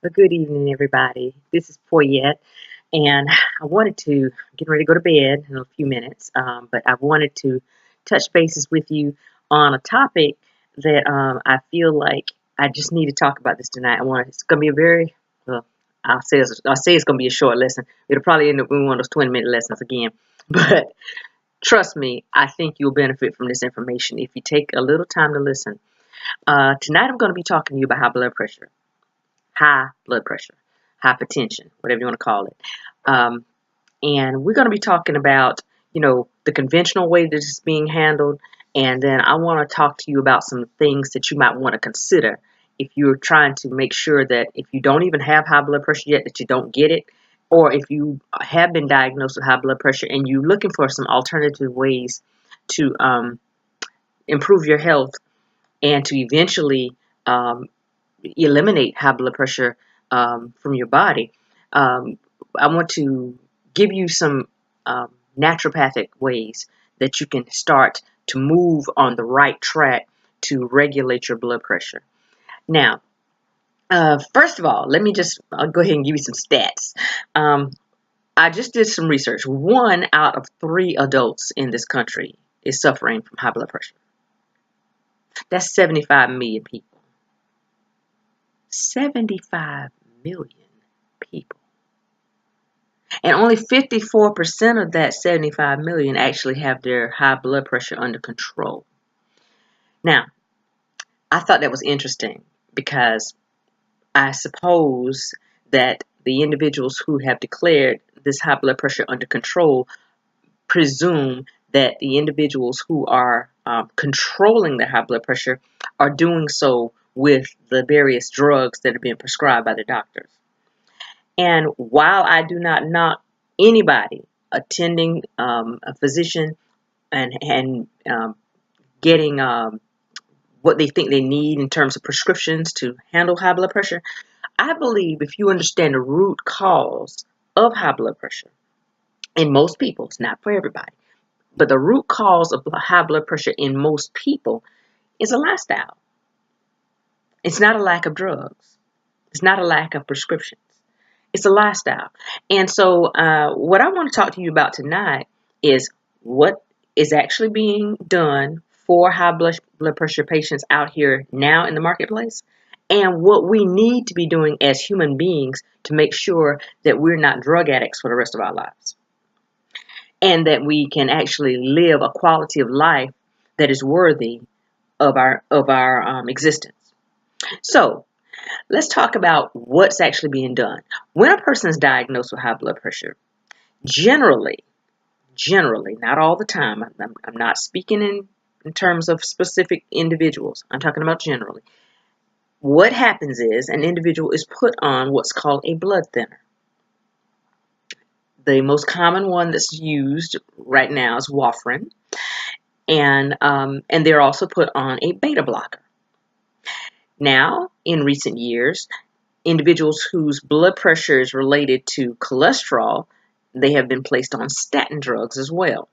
Well, good evening, everybody. This is Poyette, and I wanted to get ready to go to bed in a few minutes, but I wanted to touch bases with you on a topic that I feel like I just need to talk about this tonight. It's going to be a very, well, I'll say it's going to be a short lesson. It'll probably end up being one of those 20-minute lessons again, but trust me, I think you'll benefit from this information if you take a little time to listen. Tonight, I'm going to be talking to you about high blood pressure, hypertension, whatever you want to call it. Um, and we're going to be talking about, the conventional way that it's being handled. And then I want to talk to you about some things that you might want to consider if you're trying to make sure that if you don't even have high blood pressure yet, that you don't get it. Or if you have been diagnosed with high blood pressure and you're looking for some alternative ways to improve your health and to eventually um, eliminate high blood pressure from your body, um, I want to give you some naturopathic ways that you can start to move on the right track to regulate your blood pressure. Now, first of all, I'll go ahead and give you some stats. Um, I just did some research. 1 out of 3 adults in this country is suffering from high blood pressure. That's 75 million people. 75 million people. And only 54% of that 75 million actually have their high blood pressure under control. Now, I thought that was interesting because I suppose that the individuals who have declared this high blood pressure under control presume that the individuals who are controlling their high blood pressure are doing so with the various drugs that are being prescribed by the doctors. And while I do not knock anybody attending a physician and getting what they think they need in terms of prescriptions to handle high blood pressure, I believe if you understand the root cause of high blood pressure, in most people, it's not for everybody, but the root cause of high blood pressure in most people is a lifestyle. It's not a lack of drugs. It's not a lack of prescriptions. It's a lifestyle. And so what I want to talk to you about tonight is what is actually being done for high blood pressure patients out here now in the marketplace, and what we need to be doing as human beings to make sure that we're not drug addicts for the rest of our lives, and that we can actually live a quality of life that is worthy of our existence. So let's talk about what's actually being done. When a person is diagnosed with high blood pressure, generally, not all the time, I'm not speaking in terms of specific individuals, I'm talking about generally. What happens is an individual is put on what's called a blood thinner. The most common one that's used right now is warfarin, and they're also put on a beta blocker. Now, in recent years, individuals whose blood pressure is related to cholesterol, they have been placed on statin drugs as well.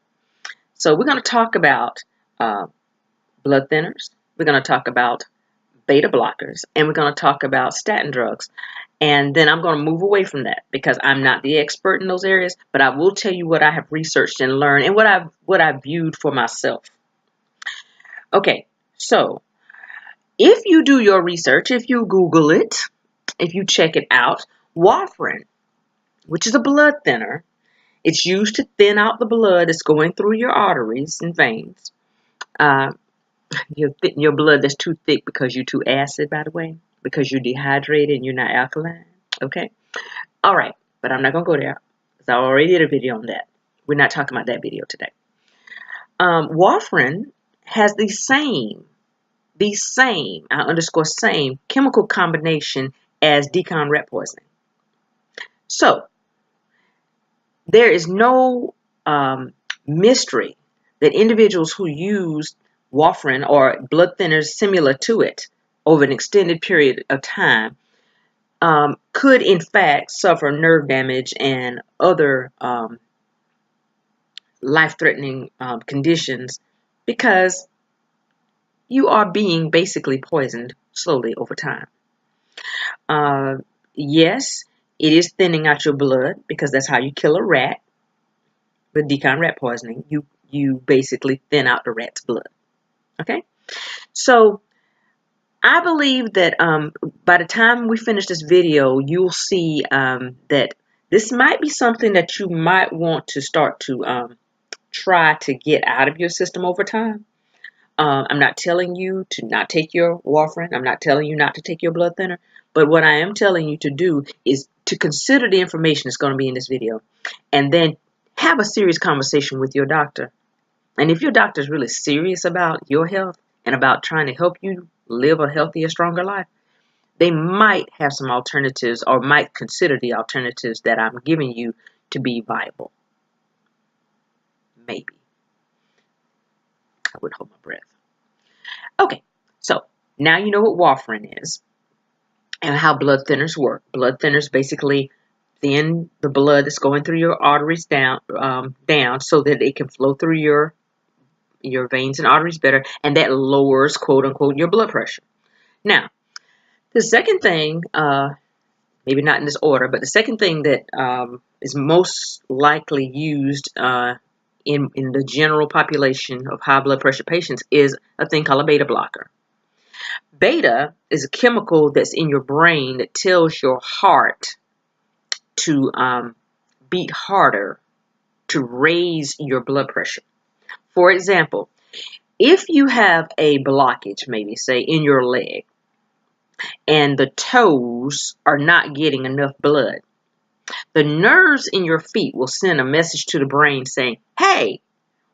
So we're going to talk about blood thinners, we're going to talk about beta blockers, and we're going to talk about statin drugs. And then I'm going to move away from that because I'm not the expert in those areas, but I will tell you what I have researched and learned and what I've viewed for myself. Okay, so if you do your research, if you Google it, if you check it out, warfarin, which is a blood thinner, it's used to thin out the blood that's going through your arteries and veins. Your blood that's too thick because you're too acid, by the way, because you're dehydrated and you're not alkaline. Okay? All right, but I'm not going to go there because I already did a video on that. We're not talking about that video today. Warfarin has the same, I underscore same, chemical combination as decon rat poisoning. So, there is no mystery that individuals who use warfarin or blood thinners similar to it over an extended period of time could in fact suffer nerve damage and other life-threatening conditions because you are being basically poisoned slowly over time. yes, it is thinning out your blood because that's how you kill a rat with decon rat poisoning. You basically thin out the rat's blood. Okay? So I believe that by the time we finish this video, you'll see that this might be something that you might want to start to try to get out of your system over time. I'm not telling you to not take your warfarin. I'm not telling you not to take your blood thinner. But what I am telling you to do is to consider the information that's going to be in this video and then have a serious conversation with your doctor. And if your doctor is really serious about your health and about trying to help you live a healthier, stronger life, they might have some alternatives or might consider the alternatives that I'm giving you to be viable. Maybe. I would hold my breath. Okay, so now you know what warfarin is and how blood thinners work. Blood thinners basically thin the blood that's going through your arteries down so that it can flow through your veins and arteries better, and that lowers, quote unquote, your blood pressure. Now, the second thing, maybe not in this order, but the second thing that is most likely used in the general population of high blood pressure patients is a thing called a beta blocker. Beta is a chemical that's in your brain that tells your heart to beat harder to raise your blood pressure. For example, if you have a blockage, maybe say in your leg, and the toes are not getting enough blood, the nerves in your feet will send a message to the brain saying, hey,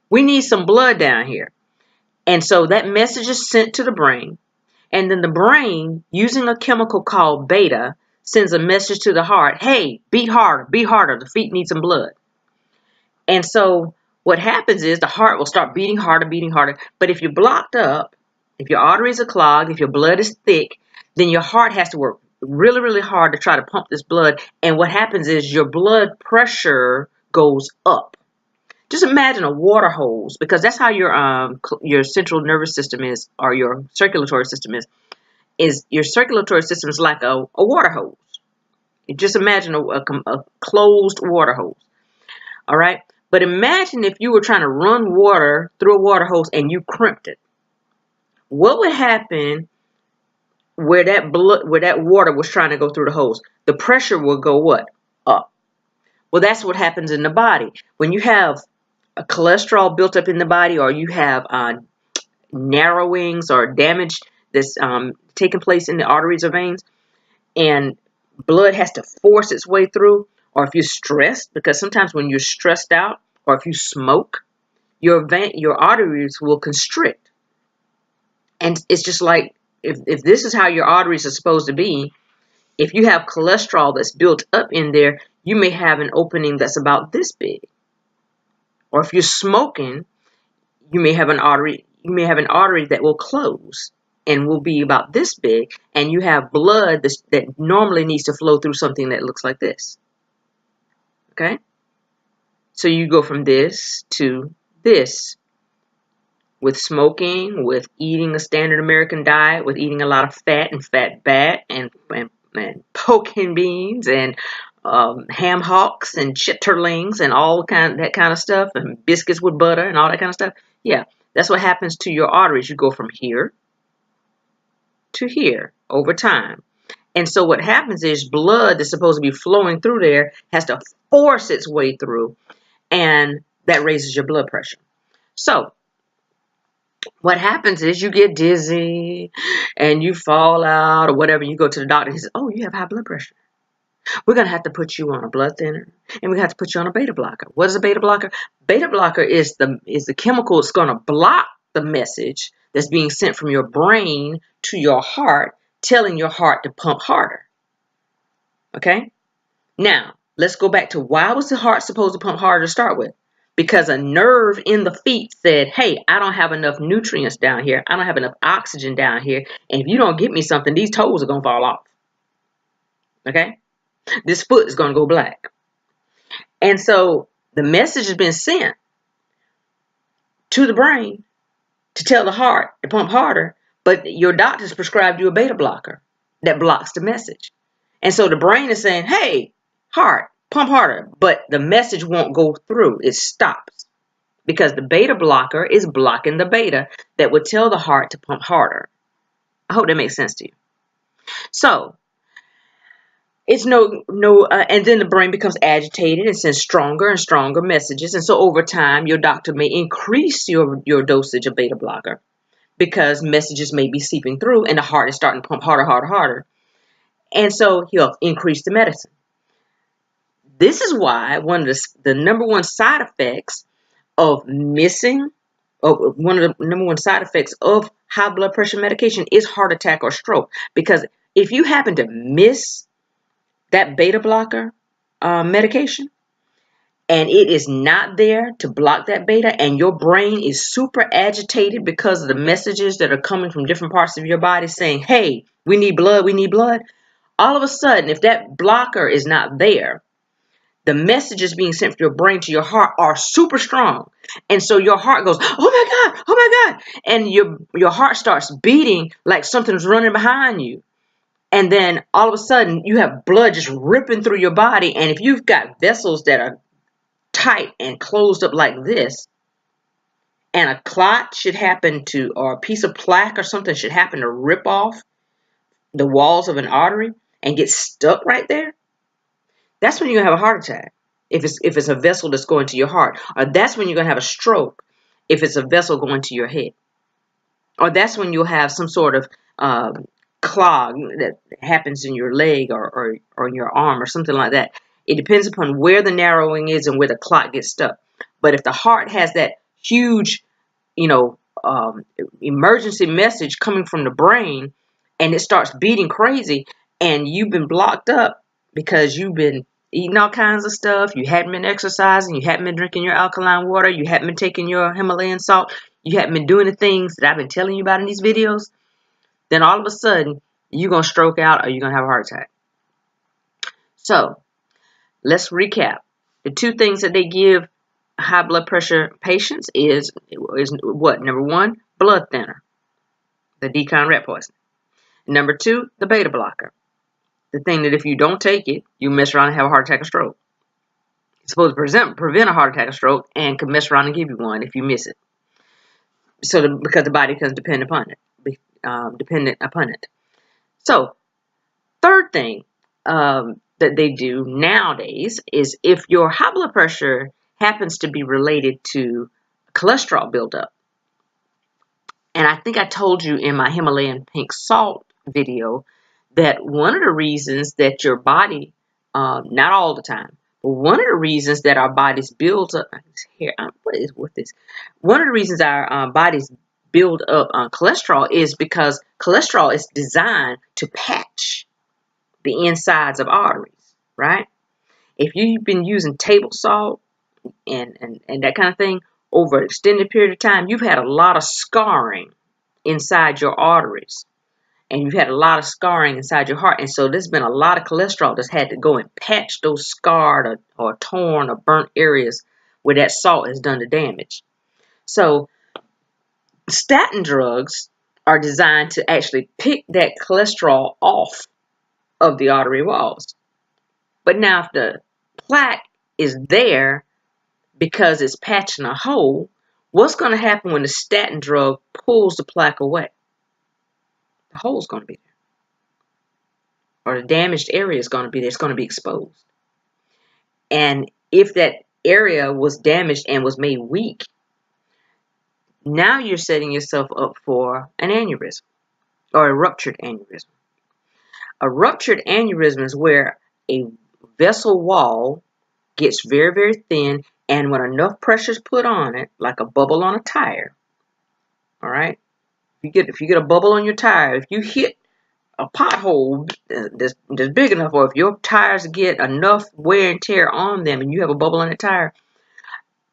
we need some blood down here. And so that message is sent to the brain. And then the brain, using a chemical called beta, sends a message to the heart, hey, beat harder, the feet need some blood. And so what happens is the heart will start beating harder. But if you're blocked up, if your arteries are clogged, if your blood is thick, then your heart has to work really, really hard to try to pump this blood. And what happens is your blood pressure goes up. Just imagine a water hose, because that's how your central nervous system is, or your circulatory system is your circulatory system is like a water hose. You just imagine a closed water hose. All right. But imagine if you were trying to run water through a water hose and you crimped it. What would happen where that water was trying to go through the hose? The pressure will go what? Up. Well, that's what happens in the body. When you have a cholesterol built up in the body, or you have narrowings or damage that's taking place in the arteries or veins, and blood has to force its way through, or if you're stressed, because sometimes when you're stressed out, or if you smoke, your arteries will constrict. And it's just like, if this is how your arteries are supposed to be, if you have cholesterol that's built up in there, you may have an opening that's about this big. Or if you're smoking, you may have an artery that will close and will be about this big, and you have blood that normally needs to flow through something that looks like this. Okay? So you go from this to this. With smoking, with eating a standard American diet, with eating a lot of fat and fat bat and pork and beans and ham hocks and chitterlings and all that kind of stuff, and biscuits with butter and all that kind of stuff. Yeah, that's what happens to your arteries. You go from here to here over time. And so what happens is blood that's supposed to be flowing through there has to force its way through, and that raises your blood pressure. So what happens is you get dizzy and you fall out or whatever. You go to the doctor and he says, oh, you have high blood pressure. We're going to have to put you on a blood thinner, and we're going to have to put you on a beta blocker. What is a beta blocker? Beta blocker is the chemical that's going to block the message that's being sent from your brain to your heart, telling your heart to pump harder. Okay? Now, let's go back to, why was the heart supposed to pump harder to start with? Because a nerve in the feet said, hey, I don't have enough nutrients down here. I don't have enough oxygen down here. And if you don't get me something, these toes are going to fall off. Okay? This foot is going to go black. And so the message has been sent to the brain to tell the heart to pump harder, but your doctor's prescribed you a beta blocker that blocks the message. And so the brain is saying, hey, heart, pump harder. But the message won't go through. It stops because the beta blocker is blocking the beta that would tell the heart to pump harder. I hope that makes sense to you. So it's and then the brain becomes agitated and sends stronger and stronger messages. And so over time, your doctor may increase your dosage of beta blocker because messages may be seeping through and the heart is starting to pump harder, harder, harder. And so he'll increase the medicine. This is why one of the number one side effects of one of the number one side effects of high blood pressure medication is heart attack or stroke. Because if you happen to miss that beta blocker medication and it is not there to block that beta and your brain is super agitated because of the messages that are coming from different parts of your body saying, hey, we need blood, all of a sudden, if that blocker is not there, the messages being sent from your brain to your heart are super strong. And so your heart goes, oh my God. And your heart starts beating like something's running behind you. And then all of a sudden you have blood just ripping through your body. And if you've got vessels that are tight and closed up like this, and a clot should happen to, or a piece of plaque or something should happen to rip off the walls of an artery and get stuck right there, that's when you're going to have a heart attack. If it's a vessel that's going to your heart. Or that's when you're going to have a stroke if it's a vessel going to your head. Or that's when you'll have some sort of clog that happens in your leg or in your arm or something like that. It depends upon where the narrowing is and where the clot gets stuck. But if the heart has that huge, emergency message coming from the brain and it starts beating crazy and you've been blocked up because you've been eating all kinds of stuff, you hadn't been exercising, you hadn't been drinking your alkaline water, you hadn't been taking your Himalayan salt, you hadn't been doing the things that I've been telling you about in these videos, then all of a sudden you're going to stroke out or you're going to have a heart attack. So let's recap. The two things that they give high blood pressure patients is what? Number one, blood thinner, the decon rat poison. Number two, the beta blocker. The thing that if you don't take it, you mess around and have a heart attack or stroke. It's supposed to prevent a heart attack or stroke and can mess around and give you one if you miss it. So because the body becomes dependent upon it. So third thing that they do nowadays is if your high blood pressure happens to be related to cholesterol buildup. And I think I told you in my Himalayan pink salt video that one of the reasons that your body, not all the time, but one of the reasons that our bodies build up, what is with this? One of the reasons our bodies build up cholesterol is because cholesterol is designed to patch the insides of arteries, right? If you've been using table salt and that kind of thing over an extended period of time, you've had a lot of scarring inside your arteries. And you've had a lot of scarring inside your heart. And so there's been a lot of cholesterol that's had to go and patch those scarred or torn or burnt areas where that salt has done the damage. So statin drugs are designed to actually pick that cholesterol off of the artery walls. But now if the plaque is there because it's patching a hole, what's going to happen when the statin drug pulls the plaque away? The hole's going to be there. Or the damaged area is going to be there. It's going to be exposed. And if that area was damaged and was made weak, now you're setting yourself up for an aneurysm or a ruptured aneurysm. A ruptured aneurysm is where a vessel wall gets very, very thin, and when enough pressure is put on it, like a bubble on a tire, all right? If you get a bubble on your tire, if you hit a pothole that's big enough, or if your tires get enough wear and tear on them and you have a bubble in the tire,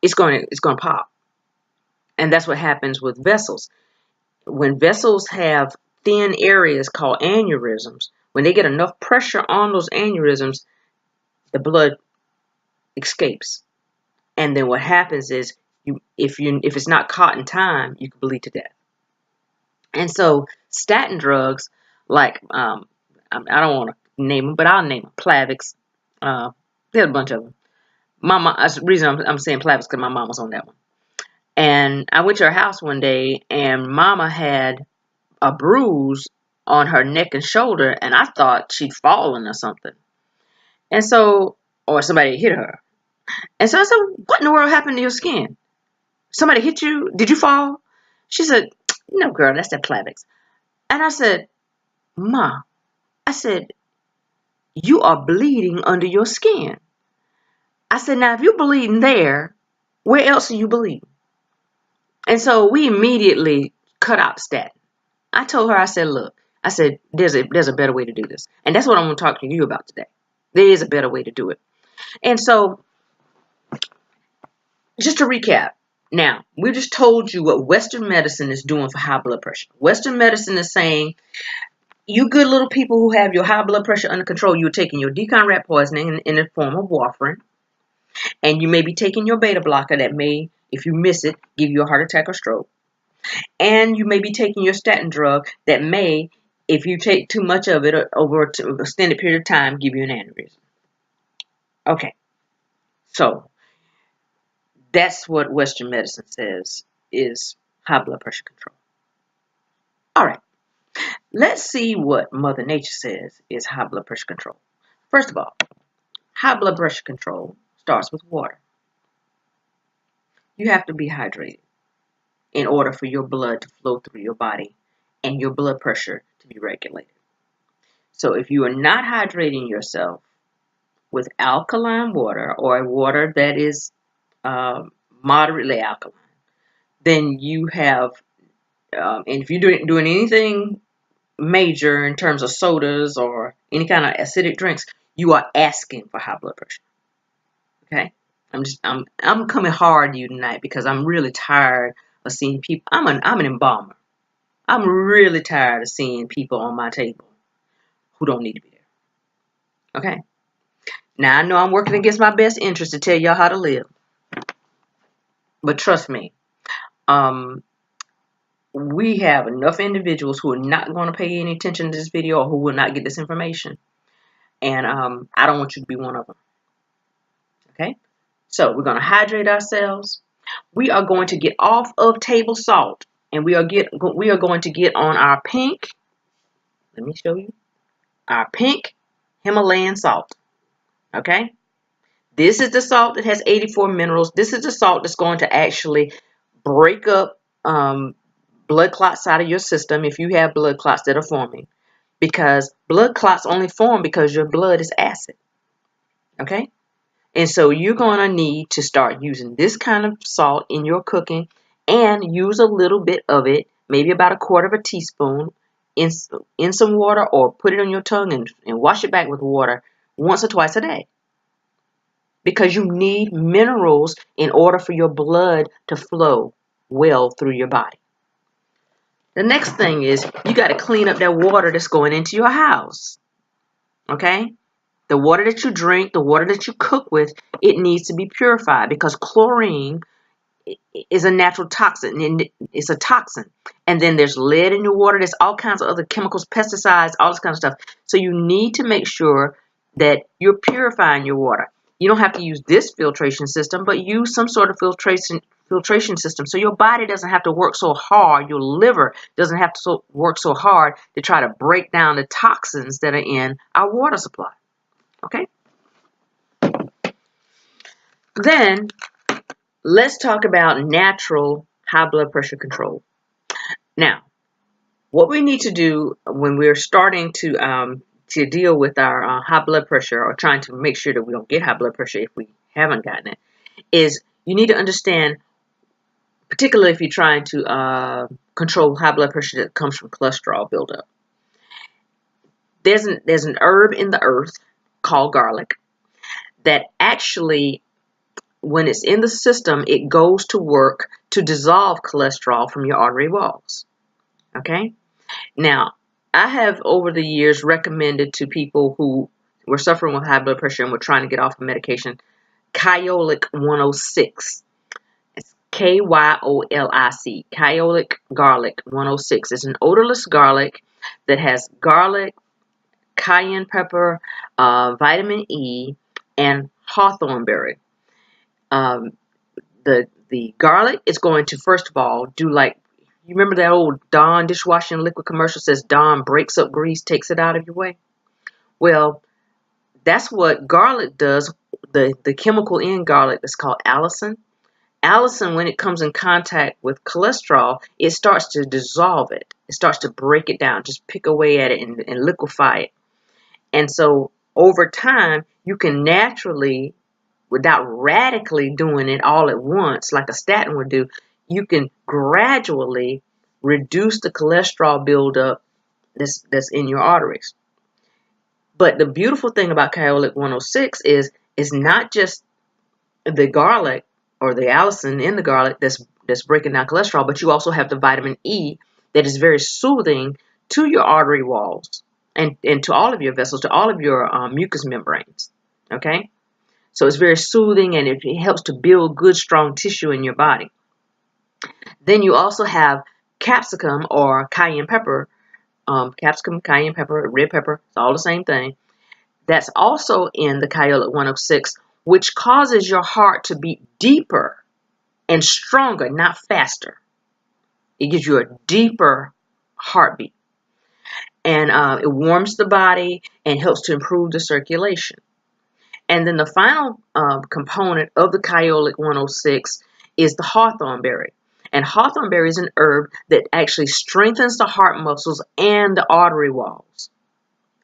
it's going to pop. And that's what happens with vessels. When vessels have thin areas called aneurysms, when they get enough pressure on those aneurysms, the blood escapes. And then what happens is if it's not caught in time, you can bleed to death. And so statin drugs, like I don't want to name them, but I'll name them Plavix. There's a bunch of them. That's the reason I'm saying Plavix because my mom was on that one. And I went to her house one day, and Mama had a bruise on her neck and shoulder, and I thought she'd fallen or something. And so, or somebody hit her. And so I said, "What in the world happened to your skin? Somebody hit you? Did you fall?" She said, "No, girl, that's that Plavix." And I said, "Ma," I said, "you are bleeding under your skin." I said, "Now, if you're bleeding there, where else are you bleeding?" And so we immediately cut out the statin. I told her, I said, "Look," I said, there's a better way to do this. And that's what I'm going to talk to you about today. There is a better way to do it. And so, just to recap, now, we just told you what Western medicine is doing for high blood pressure. Western medicine is saying, you good little people who have your high blood pressure under control, you're taking your D-CONRAT poisoning in the form of warfarin, and you may be taking your beta blocker that may, if you miss it, give you a heart attack or stroke. And you may be taking your statin drug that may, if you take too much of it over an extended period of time, give you an aneurysm. Okay, so that's what Western medicine says is high blood pressure control. All right, let's see what Mother Nature says is high blood pressure control. First of all, high blood pressure control starts with water. You have to be hydrated in order for your blood to flow through your body and your blood pressure to be regulated. So if you are not hydrating yourself with alkaline water or water that is moderately alkaline, then you have, and if you're doing anything major in terms of sodas or any kind of acidic drinks, you are asking for high blood pressure. Okay, I'm coming hard to you tonight because I'm really tired of seeing people. I'm an embalmer. I'm really tired of seeing people on my table who don't need to be there. Okay. Now I know I'm working against my best interest to tell y'all how to live, but trust me, we have enough individuals who are not going to pay any attention to this video or who will not get this information, and I don't want you to be one of them. Okay. So we're going to hydrate ourselves. We are going to get off of table salt, and we are going to get on our pink. Let me show you our pink Himalayan salt. Okay, this is the salt that has 84 minerals. This is the salt that's going to actually break up blood clots out of your system if you have blood clots that are forming, because blood clots only form because your blood is acid. Okay. And so you're going to need to start using this kind of salt in your cooking and use a little bit of it, maybe about 1/4 of a teaspoon in some water, or put it on your tongue and wash it back with water once or twice a day. Because you need minerals in order for your blood to flow well through your body. The next thing is you got to clean up that water that's going into your house. Okay? The water that you drink, the water that you cook with, it needs to be purified because chlorine is a natural toxin. It's a toxin. And then there's lead in your water. There's all kinds of other chemicals, pesticides, all this kind of stuff. So you need to make sure that you're purifying your water. You don't have to use this filtration system, but use some sort of filtration system so your body doesn't have to work so hard. Your liver doesn't have to work so hard to try to break down the toxins that are in our water supply. Okay? Then let's talk about natural high blood pressure control. Now, what we need to do when we're starting to deal with our high blood pressure, or trying to make sure that we don't get high blood pressure if we haven't gotten it, is you need to understand, particularly if you're trying to control high blood pressure that comes from cholesterol buildup. There's an herb in the earth called garlic that actually, when it's in the system, it goes to work to dissolve cholesterol from your artery walls. Okay? Now, I have over the years recommended to people who were suffering with high blood pressure and were trying to get off of medication, Kyolic 106. It's Kyolic, Kyolic Garlic 106. It's an odorless garlic that has garlic, cayenne pepper, vitamin E, and hawthorn berry. Um, the garlic is going to, first of all, do like, you remember that old Dawn dishwashing liquid commercial says Dawn breaks up grease, takes it out of your way? Well, that's what garlic does. The chemical in garlic that's called allicin. Allicin, when it comes in contact with cholesterol, it starts to dissolve it. It starts to break it down, just pick away at it and liquefy it. And so over time, you can naturally, without radically doing it all at once, like a statin would do, you can gradually reduce the cholesterol buildup that's in your arteries. But the beautiful thing about Kyolic 106 is it's not just the garlic or the allicin in the garlic that's breaking down cholesterol, but you also have the vitamin E that is very soothing to your artery walls and to all of your vessels, to all of your mucous membranes. Okay? So it's very soothing, and it helps to build good, strong tissue in your body. Then you also have capsicum or cayenne pepper. Capsicum, cayenne pepper, red pepper, it's all the same thing. That's also in the Kyolic 106, which causes your heart to beat deeper and stronger, not faster. It gives you a deeper heartbeat. And it warms the body and helps to improve the circulation. And then the final component of the Kyolic 106 is the hawthorn berry. And hawthorn berry is an herb that actually strengthens the heart muscles and the artery walls.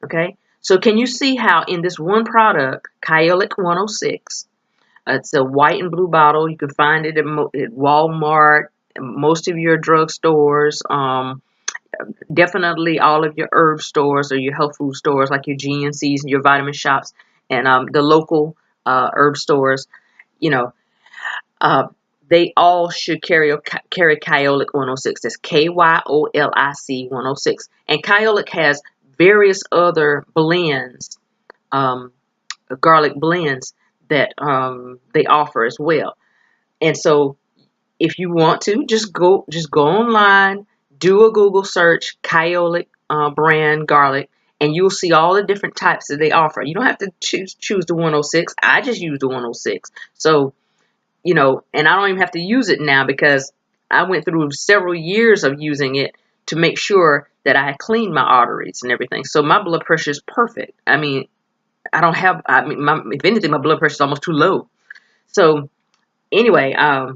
Okay? So can you see how in this one product, Kyolic 106, it's a white and blue bottle. You can find it at Walmart, most of your drugstores, definitely all of your herb stores or your health food stores like your GNCs and your vitamin shops and the local herb stores. You know, they all should carry Kyolic 106. That's Kyolic 106. And Kyolic has various other blends, garlic blends that they offer as well. And so if you want to, just go online, do a Google search, Kyolic brand garlic, and you'll see all the different types that they offer. You don't have to choose the 106. I just use the 106. So, you know, and I don't even have to use it now because I went through several years of using it to make sure that I cleaned my arteries and everything. So my blood pressure is perfect. I mean, if anything, my blood pressure is almost too low. So anyway, I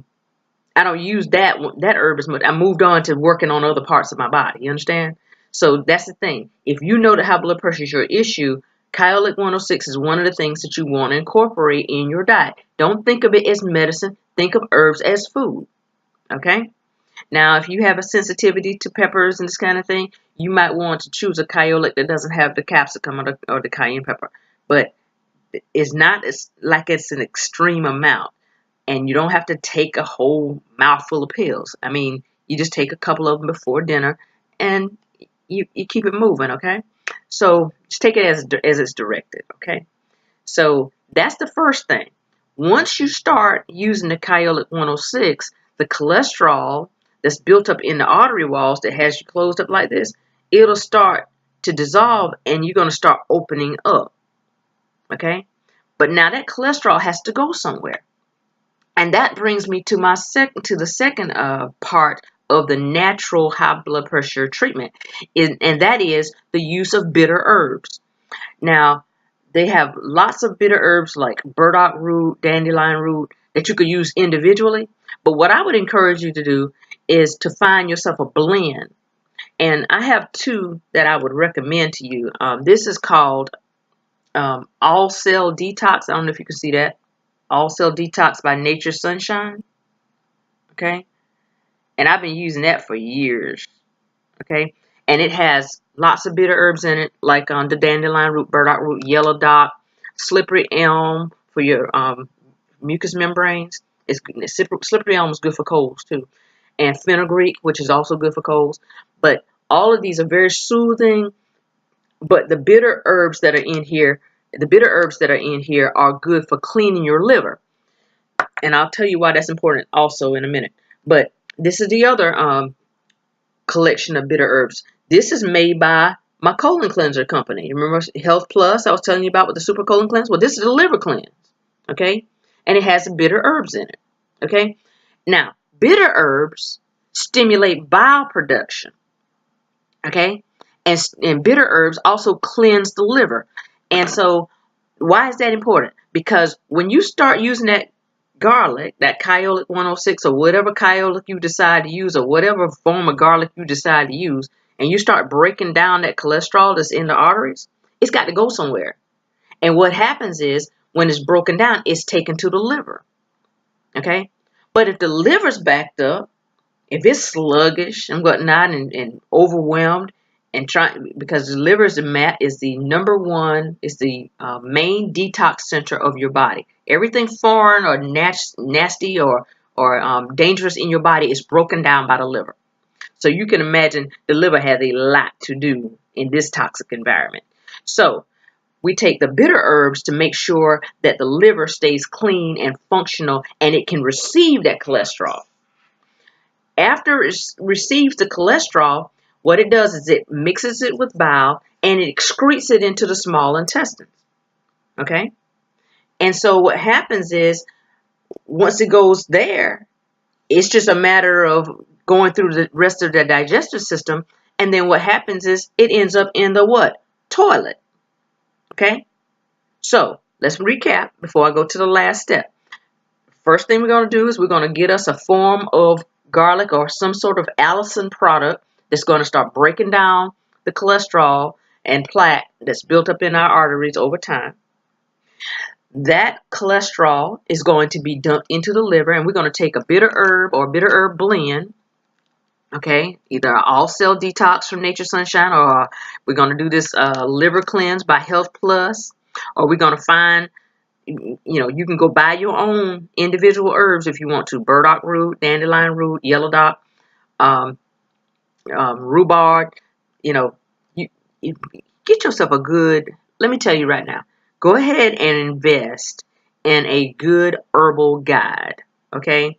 don't use that herb as much. I moved on to working on other parts of my body. You understand? So that's the thing. If you know that high blood pressure is your issue, Kyolic 106 is one of the things that you want to incorporate in your diet. Don't think of it as medicine. Think of herbs as food. Okay? Now, if you have a sensitivity to peppers and this kind of thing, you might want to choose a Kyolic that doesn't have the capsicum or the cayenne pepper. But it's not like it's an extreme amount. And you don't have to take a whole mouthful of pills. I mean, you just take a couple of them before dinner and you keep it moving, okay? So just take it as it's directed, okay? So that's the first thing. Once you start using the Kyolic 106, the cholesterol that's built up in the artery walls that has you closed up like this, it'll start to dissolve and you're going to start opening up, okay? But now that cholesterol has to go somewhere. And that brings me to the second part of the natural high blood pressure treatment, and that is the use of bitter herbs. Now, they have lots of bitter herbs like burdock root, dandelion root that you could use individually. But what I would encourage you to do is to find yourself a blend. And I have two that I would recommend to you. This is called All Cell Detox. I don't know if you can see that. All Cell Detox by Nature Sunshine. Okay. And I've been using that for years. Okay. And it has lots of bitter herbs in it, like the dandelion root, burdock root, yellow dock, slippery elm for your mucous membranes. Slippery elm is good for colds too. And fenugreek, which is also good for colds. But all of these are very soothing. But the bitter herbs that are in here are good for cleaning your liver. And I'll tell you why that's important also in a minute. But this is the other collection of bitter herbs. This is made by My colon cleanser company. Remember Health Plus I was telling you about with the super colon cleanse? Well, this is a liver cleanse, okay? And it has bitter herbs in it, okay? Now, bitter herbs stimulate bile production, okay? And bitter herbs also cleanse the liver. And so why is that important? Because when you start using that garlic, that Kyolic 106 or whatever Kyolic you decide to use or whatever form of garlic you decide to use, and you start breaking down that cholesterol that's in the arteries, it's got to go somewhere. And what happens is when it's broken down, it's taken to the liver. Okay? But if the liver's backed up, if it's sluggish and whatnot and overwhelmed and trying, because the liver is the number one, is the main detox center of your body. Everything foreign or nasty or dangerous in your body is broken down by the liver. So you can imagine the liver has a lot to do in this toxic environment. So we take the bitter herbs to make sure that the liver stays clean and functional and it can receive that cholesterol. After it receives the cholesterol, what it does is it mixes it with bile and it excretes it into the small intestines. Okay? And so what happens is once it goes there, it's just a matter of going through the rest of the digestive system. And then what happens is it ends up in the what? Toilet. Okay? So let's recap before I go to the last step. First thing we're going to do is we're going to get us a form of garlic or some sort of allicin product that's going to start breaking down the cholesterol and plaque that's built up in our arteries over time. That cholesterol is going to be dumped into the liver, and we're going to take a bitter herb or bitter herb blend, okay, either an all-cell detox from Nature's Sunshine, or we're going to do this liver cleanse by Health Plus, or we're going to find, you can go buy your own individual herbs if you want to. Burdock root, dandelion root, yellow dock, rhubarb. You get yourself a good, let me tell you right now, go ahead and invest in a good herbal guide, okay?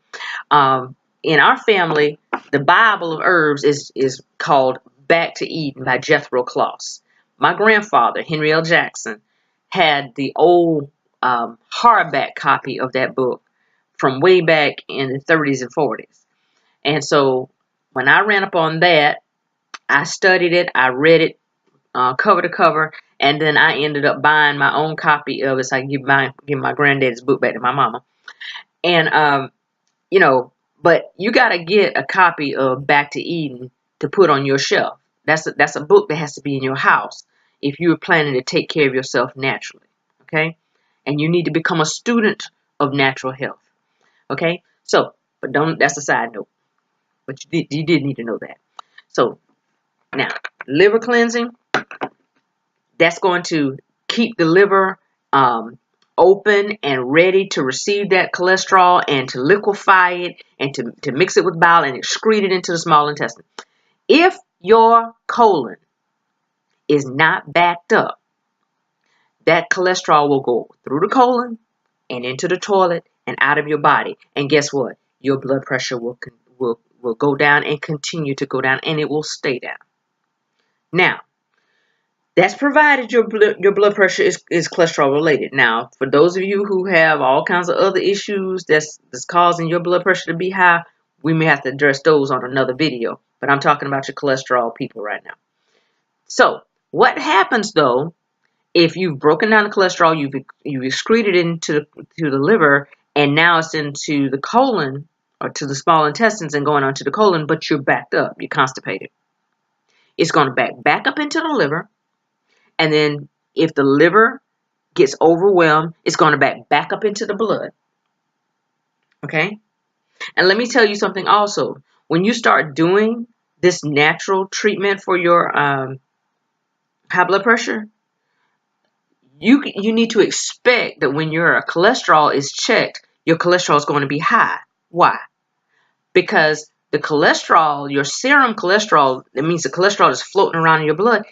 In our family, the Bible of herbs is called Back to Eden by Jethro Kloss. My grandfather, Henry L. Jackson, had the old hardback copy of that book from way back in the 30s and 40s. And so when I ran up on that, I studied it, I read it cover to cover, and then I ended up buying my own copy of it. So I give my granddaddy's book back to my mama. And but you got to get a copy of Back to Eden to put on your shelf. That's a book that has to be in your house if you're planning to take care of yourself naturally, okay? And you need to become a student of natural health, okay? So, but that's a side note. But you did need to know that. So, now, liver cleansing, that's going to keep the liver open and ready to receive that cholesterol and to liquefy it and to mix it with bile and excrete it into the small intestine. If your colon is not backed up, that cholesterol will go through the colon and into the toilet and out of your body. And guess what? Your blood pressure will go down and continue to go down, and it will stay down. Now, that's provided your blood pressure is cholesterol related. Now, for those of you who have all kinds of other issues that's causing your blood pressure to be high, we may have to address those on another video. But I'm talking about your cholesterol people right now. So, what happens though if you've broken down the cholesterol, you've excreted it into the liver, and now it's into the colon or to the small intestines and going on to the colon, but you're backed up, you're constipated. It's going to back up into the liver. And then if the liver gets overwhelmed, it's going to back up into the blood. Okay? And let me tell you something also. When you start doing this natural treatment for your high blood pressure, you need to expect that when your cholesterol is checked, your cholesterol is going to be high. Why? Because the cholesterol, your serum cholesterol, that means the cholesterol is floating around in your blood,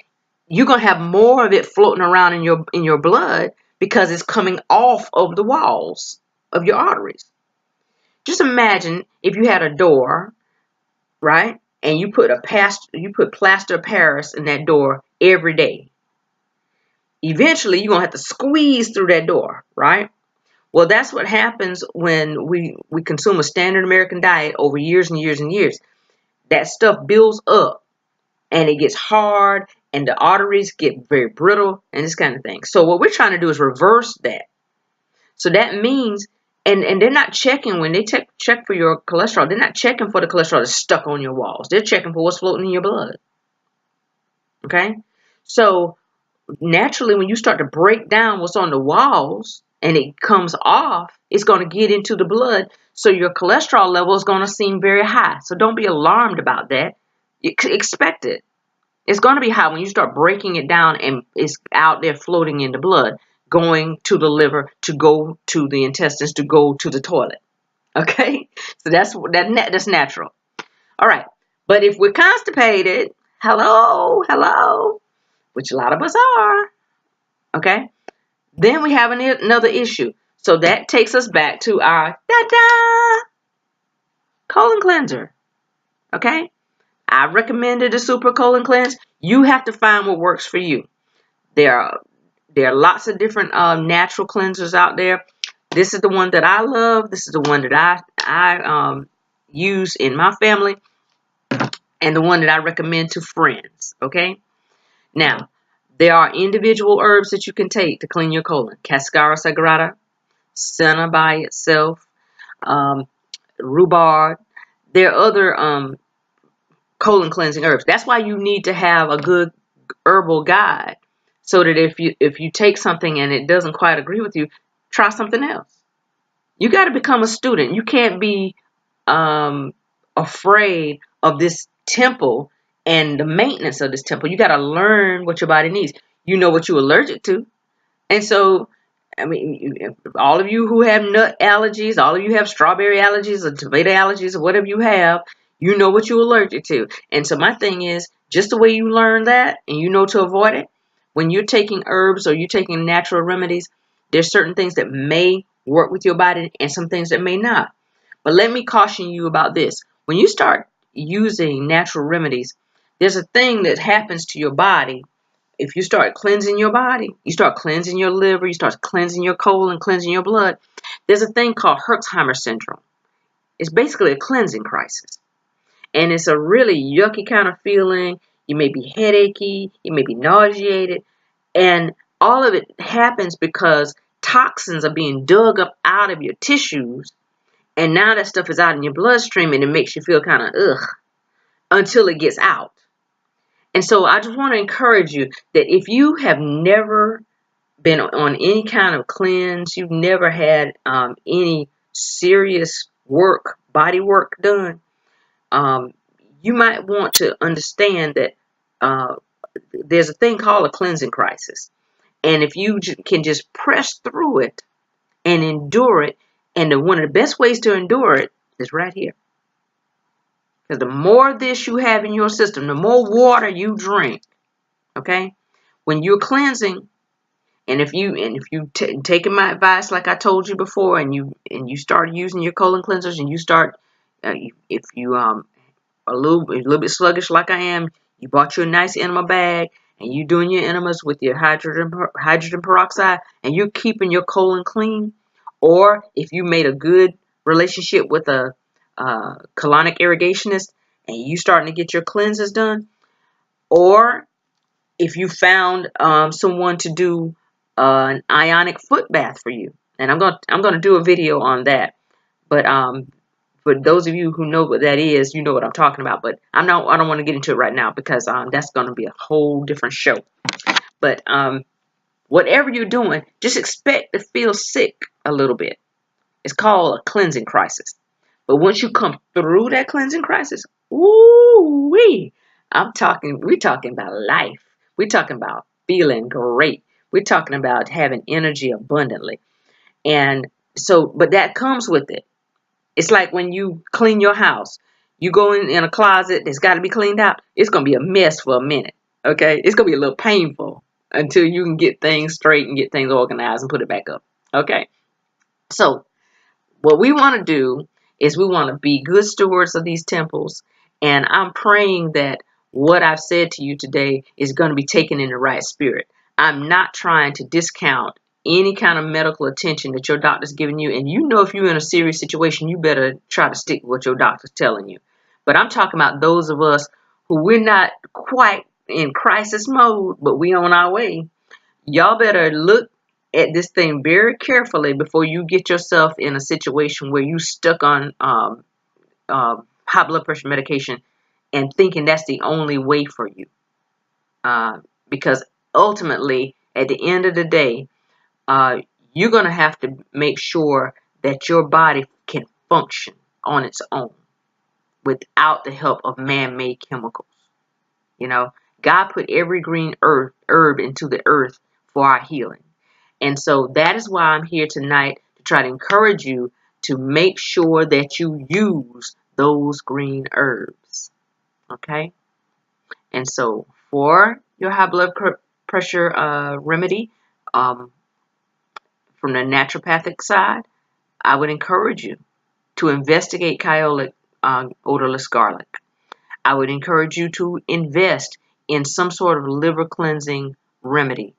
you're going to have more of it floating around in your blood because it's coming off of the walls of your arteries. Just imagine if you had a door, right? And you put plaster of Paris in that door, every day. Eventually, you're going to have to squeeze through that door, right? Well, that's what happens when we consume a standard American diet over years and years and years. That stuff builds up and it gets hard and the arteries get very brittle and this kind of thing. So what we're trying to do is reverse that. So that means, and they're not checking when they check for your cholesterol. They're not checking for the cholesterol that's stuck on your walls. They're checking for what's floating in your blood. Okay? So naturally, when you start to break down what's on the walls and it comes off, it's going to get into the blood. So your cholesterol level is going to seem very high. So don't be alarmed about that. Expect it. It's going to be high when you start breaking it down and it's out there floating in the blood, going to the liver, to go to the intestines, to go to the toilet. Okay? So that's natural. All right. But if we're constipated, hello, which a lot of us are, okay, then we have another issue. So that takes us back to our colon cleanser. Okay? I recommended the Super Colon Cleanse. You have to find what works for you. There are lots of different natural cleansers out there. This is the one that I love. This is the one that I use in my family, and the one that I recommend to friends. Okay? Now, there are individual herbs that you can take to clean your colon. Cascara sagrada, senna by itself, rhubarb. There are other colon cleansing herbs. That's why you need to have a good herbal guide, so that if you take something and it doesn't quite agree with you, try something else. You got to become a student. You can't be afraid of this temple and the maintenance of this temple. You got to learn what your body needs. You know what you're allergic to. And so, I mean, all of you who have nut allergies, all of you have strawberry allergies or tomato allergies or whatever you have, you know what you're allergic to. And so my thing is, just the way you learn that and you know to avoid it, when you're taking herbs or you're taking natural remedies, there's certain things that may work with your body and some things that may not. But let me caution you about this. When you start using natural remedies, there's a thing that happens to your body. If you start cleansing your body, you start cleansing your liver, you start cleansing your colon, cleansing your blood, there's a thing called Herxheimer syndrome. It's basically a cleansing crisis. And it's a really yucky kind of feeling. You may be headachy, you may be nauseated, and all of it happens because toxins are being dug up out of your tissues, and now that stuff is out in your bloodstream and it makes you feel kind of ugh until it gets out. And so I just want to encourage you that if you have never been on any kind of cleanse, you've never had any serious work, body work done, you might want to understand that there's a thing called a cleansing crisis. And if you can just press through it and endure it, and one of the best ways to endure it is right here. Because the more of this you have in your system, the more water you drink, okay? When you're cleansing, and if you taking my advice like I told you before, and you start using your colon cleansers, and you start, if you a little bit sluggish like I am, you bought you a nice enema bag, and you doing your enemas with your hydrogen peroxide, and you're keeping your colon clean, or if you made a good relationship with a colonic irrigationist, and you starting to get your cleanses done, or if you found someone to do an ionic foot bath for you, and I'm gonna do a video on that, but for those of you who know what that is, you know what I'm talking about. But I don't want to get into it right now because that's going to be a whole different show. But whatever you're doing, just expect to feel sick a little bit. It's called a cleansing crisis. But once you come through that cleansing crisis, we're talking about life. We're talking about feeling great. We're talking about having energy abundantly. And so, but that comes with it. It's like when you clean your house. You go in a closet that's got to be cleaned out. It's going to be a mess for a minute. Okay? It's going to be a little painful until you can get things straight and get things organized and put it back up. Okay? So, what we want to do is we want to be good stewards of these temples. And I'm praying that what I've said to you today is going to be taken in the right spirit. I'm not trying to discount any kind of medical attention that your doctor's giving you. And you know, if you're in a serious situation, you better try to stick with what your doctor's telling you. But I'm talking about those of us who we're not quite in crisis mode, but we on our way. Y'all better look at this thing very carefully before you get yourself in a situation where you stuck on high blood pressure medication and thinking that's the only way for you. Because ultimately, at the end of the day, you're going to have to make sure that your body can function on its own without the help of man-made chemicals. You know, God put every green herb into the earth for our healing. And so that is why I'm here tonight, to try to encourage you to make sure that you use those green herbs. Okay? And so for your high blood pressure remedy, from the naturopathic side, I would encourage you to investigate Kyolic odorless garlic. I would encourage you to invest in some sort of liver cleansing remedy,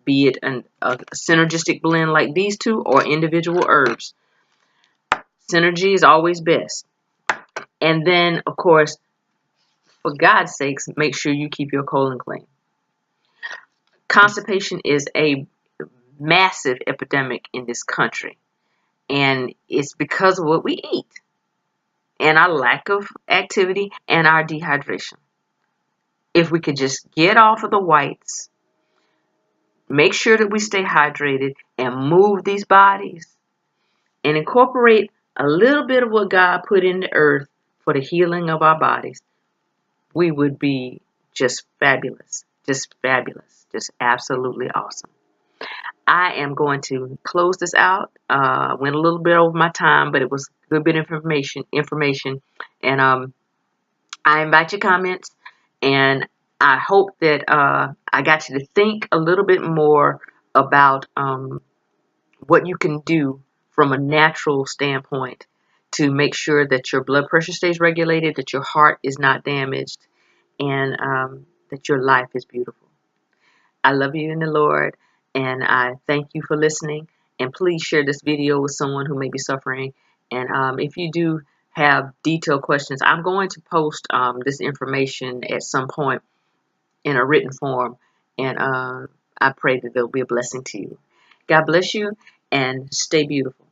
be it a synergistic blend like these two or individual herbs. Synergy is always best. And then, of course, for God's sakes, make sure you keep your colon clean. Constipation is a massive epidemic in this country, and it's because of what we eat and our lack of activity and our dehydration. If we could just get off of the whites, make sure that we stay hydrated and move these bodies and incorporate a little bit of what God put in the earth for the healing of our bodies, we would be just fabulous, just absolutely awesome. I am going to close this out. Went a little bit over my time, but it was a good bit of information. And I invite your comments, and I hope that I got you to think a little bit more about what you can do from a natural standpoint to make sure that your blood pressure stays regulated, that your heart is not damaged, and that your life is beautiful. I love you in the Lord, and I thank you for listening. And please share this video with someone who may be suffering. And if you do have detailed questions, I'm going to post this information at some point in a written form. And I pray that they'll be a blessing to you. God bless you, and stay beautiful.